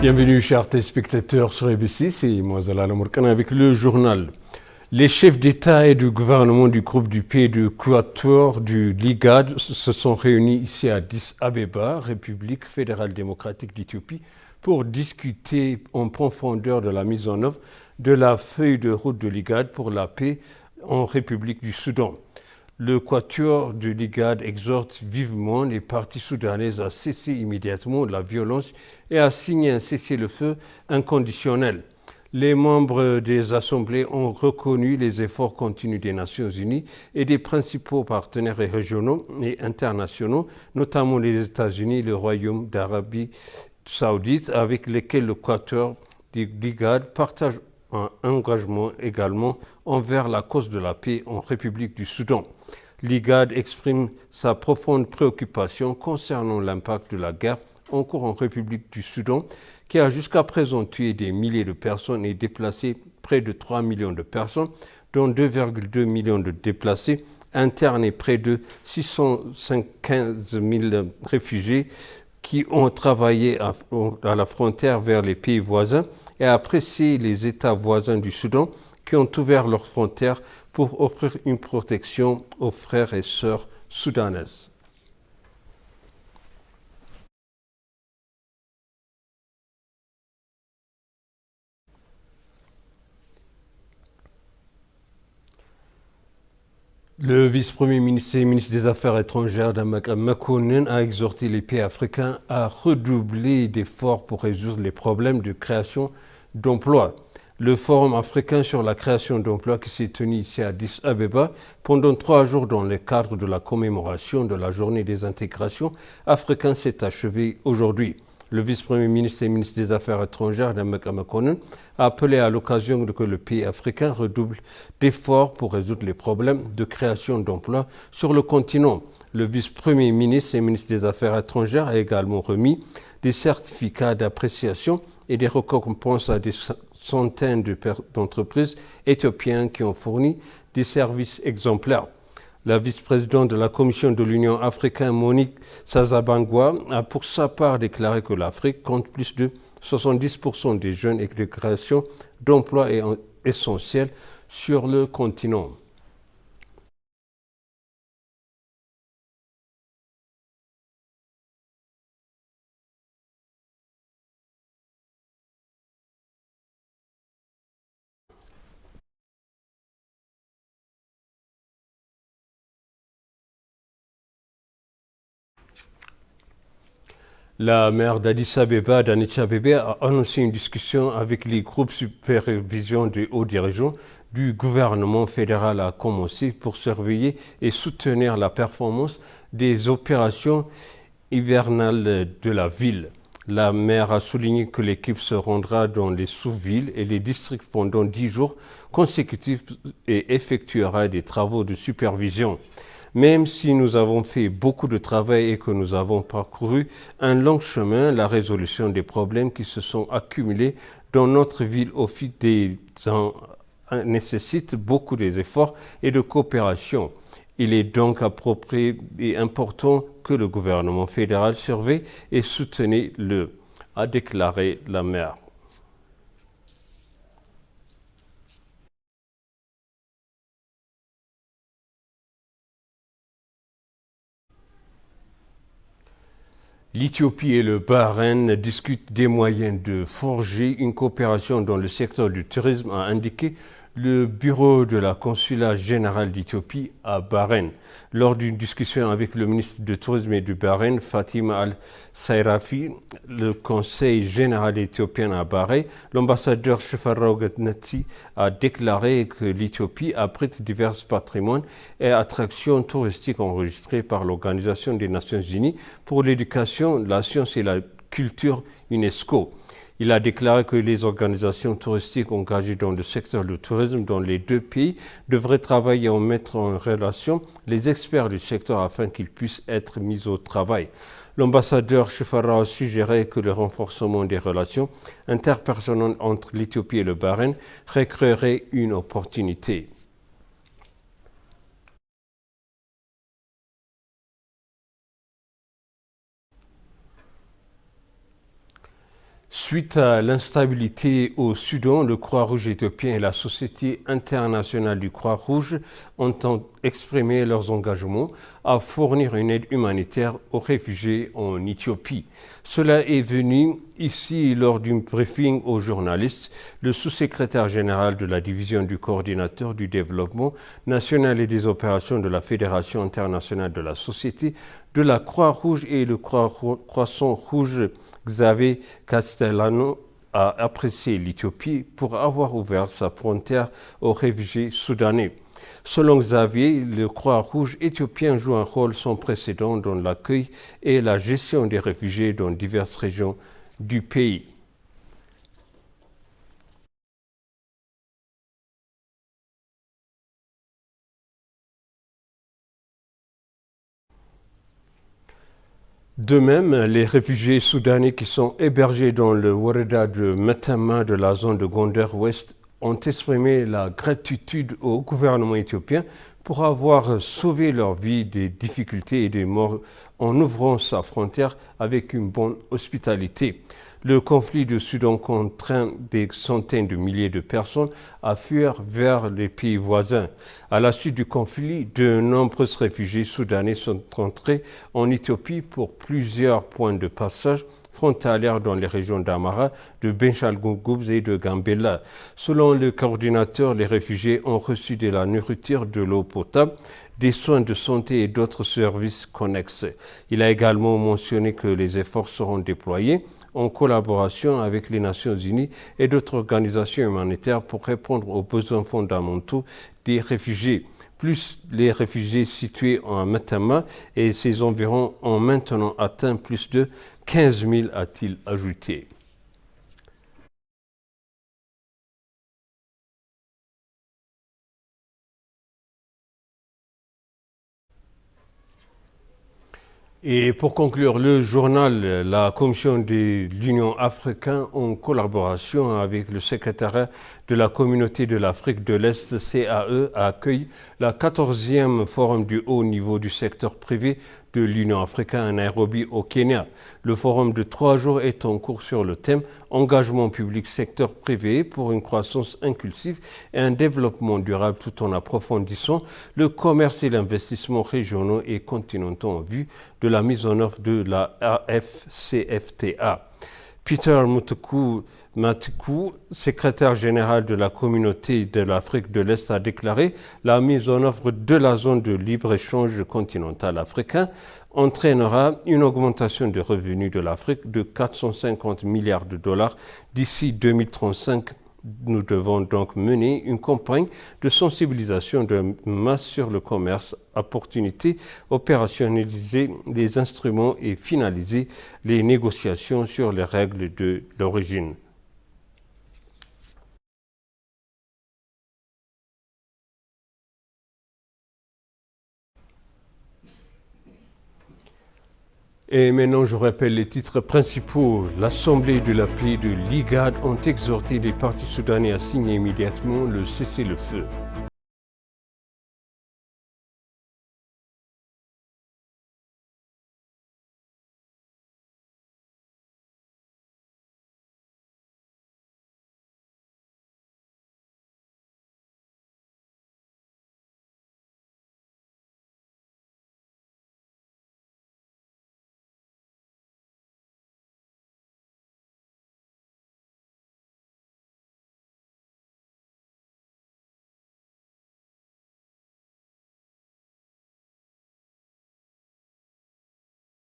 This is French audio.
Bienvenue chers téléspectateurs sur ABC, c'est moi Zala Lamourkana avec le journal. Les chefs d'État et de gouvernement du groupe du pays de Quatuor du Ligad se sont réunis ici à Addis Abeba, République fédérale démocratique d'Éthiopie, pour discuter en profondeur de la mise en œuvre de la feuille de route de Ligad pour la paix en République du Soudan. Le Quatuor du Ligad exhorte vivement les parties soudanaises à cesser immédiatement la violence et à signer un cessez-le-feu inconditionnel. Les membres des assemblées ont reconnu les efforts continus des Nations Unies et des principaux partenaires régionaux et internationaux, notamment les États-Unis et le Royaume d'Arabie saoudite, avec lesquels le Quatuor du Ligad partage un engagement également envers la cause de la paix en République du Soudan. L'IGAD exprime sa profonde préoccupation concernant l'impact de la guerre en cours en République du Soudan, qui a jusqu'à présent tué des milliers de personnes et déplacé près de 3 millions de personnes, dont 2,2 millions de déplacés internes et près de 615 000 réfugiés qui ont travaillé à la frontière vers les pays voisins et apprécié les États voisins du Soudan qui ont ouvert leurs frontières pour offrir une protection aux frères et sœurs soudanaises. Le vice-premier ministre et ministre des Affaires étrangères Damak Makonnen a exhorté les pays africains à redoubler d'efforts pour résoudre les problèmes de création d'emplois. Le Forum africain sur la création d'emplois qui s'est tenu ici à Addis Abeba pendant 3 jours dans le cadre de la commémoration de la journée des intégrations africaines s'est achevé aujourd'hui. Le vice-premier ministre et ministre des Affaires étrangères, Damak Makonnen, a appelé à l'occasion que le pays africain redouble d'efforts pour résoudre les problèmes de création d'emplois sur le continent. Le vice-premier ministre et ministre des Affaires étrangères a également remis des certificats d'appréciation et des récompenses à des centaines d'entreprises éthiopiennes qui ont fourni des services exemplaires. La vice-présidente de la Commission de l'Union africaine, Monique Sazabangwa, a pour sa part déclaré que l'Afrique compte plus de 70% des jeunes et que la création d'emplois est essentielle sur le continent. La maire d'Addis Abeba, Danicha Bebe, a annoncé une discussion avec les groupes supervision des hauts dirigeants du gouvernement fédéral a commencé pour surveiller et soutenir la performance des opérations hivernales de la ville. La maire a souligné que l'équipe se rendra dans les sous-villes et les districts pendant 10 jours consécutifs et effectuera des travaux de supervision. Même si nous avons fait beaucoup de travail et que nous avons parcouru un long chemin, la résolution des problèmes qui se sont accumulés dans notre ville au fil des ans nécessite beaucoup d'efforts et de coopération. Il est donc approprié et important que le gouvernement fédéral surveille et soutenait a déclaré la maire. L'Éthiopie et le Bahreïn discutent des moyens de forger une coopération dans le secteur du tourisme, a indiqué le bureau de la consulat général d'Éthiopie à Bahreïn. Lors d'une discussion avec le ministre du Tourisme et du Bahreïn, Fatima Al-Sayrafi, le conseil général éthiopien à Bahreïn, l'ambassadeur Shifarao Gatnati a déclaré que l'Éthiopie abrite divers patrimoines et attractions touristiques enregistrées par l'Organisation des Nations Unies pour l'éducation, la science et la culture UNESCO. Il a déclaré que les organisations touristiques engagées dans le secteur du tourisme dans les 2 pays devraient travailler à mettre en relation les experts du secteur afin qu'ils puissent être mis au travail. L'ambassadeur Shifarao a suggéré que le renforcement des relations interpersonnelles entre l'Éthiopie et le Bahreïn recréerait une opportunité. Suite à l'instabilité au Soudan, le Croix-Rouge éthiopien et la Société internationale du Croix-Rouge ont exprimé leurs engagements à fournir une aide humanitaire aux réfugiés en Éthiopie. Cela est venu ici lors d'un briefing aux journalistes. Le sous-secrétaire général de la division du coordinateur du développement national et des opérations de la Fédération internationale de la Société de la Croix-Rouge et le Croissant Rouge, Xavier Castellano, a apprécié l'Éthiopie pour avoir ouvert sa frontière aux réfugiés soudanais. Selon Xavier, le Croix-Rouge éthiopien joue un rôle sans précédent dans l'accueil et la gestion des réfugiés dans diverses régions du pays. De même, les réfugiés soudanais qui sont hébergés dans le Woreda de Metama de la zone de Gondar Ouest ont exprimé la gratitude au gouvernement éthiopien pour avoir sauvé leur vie des difficultés et des morts en ouvrant sa frontière avec une bonne hospitalité. Le conflit du Soudan contraint des centaines de milliers de personnes à fuir vers les pays voisins. À la suite du conflit, de nombreux réfugiés soudanais sont entrés en Éthiopie pour plusieurs points de passage frontalières dans les régions d'Amara, de Benchal-Gougoubs et de Gambela. Selon le coordinateur, les réfugiés ont reçu de la nourriture, de l'eau potable, des soins de santé et d'autres services connexes. Il a également mentionné que les efforts seront déployés en collaboration avec les Nations Unies et d'autres organisations humanitaires pour répondre aux besoins fondamentaux des réfugiés. Plus les réfugiés situés en Metama et ses environs ont maintenant atteint plus de 15 000, a-t-il ajouté. Et pour conclure le journal, la Commission de l'Union africaine, en collaboration avec le secrétariat de la Communauté de l'Afrique de l'Est, CAE, accueille la 14e forum du haut niveau du secteur privé de l'Union africaine à Nairobi au Kenya. Le forum de 3 jours est en cours sur le thème « Engagement public secteur privé pour une croissance inclusive et un développement durable tout en approfondissant le commerce et l'investissement régionaux et continentaux en vue de la mise en œuvre de la AFCFTA ». Peter Matuku, secrétaire général de la Communauté de l'Afrique de l'Est, a déclaré « La mise en œuvre de la zone de libre-échange continentale africaine entraînera une augmentation des revenus de l'Afrique de 450 milliards de dollars d'ici 2035. Nous devons donc mener une campagne de sensibilisation de masse sur le commerce, opportunités, opérationnaliser les instruments et finaliser les négociations sur les règles de l'origine. Et maintenant, je rappelle les titres principaux. L'Assemblée de la paix de l'IGAD ont exhorté les partis soudanais à signer immédiatement le cessez-le-feu.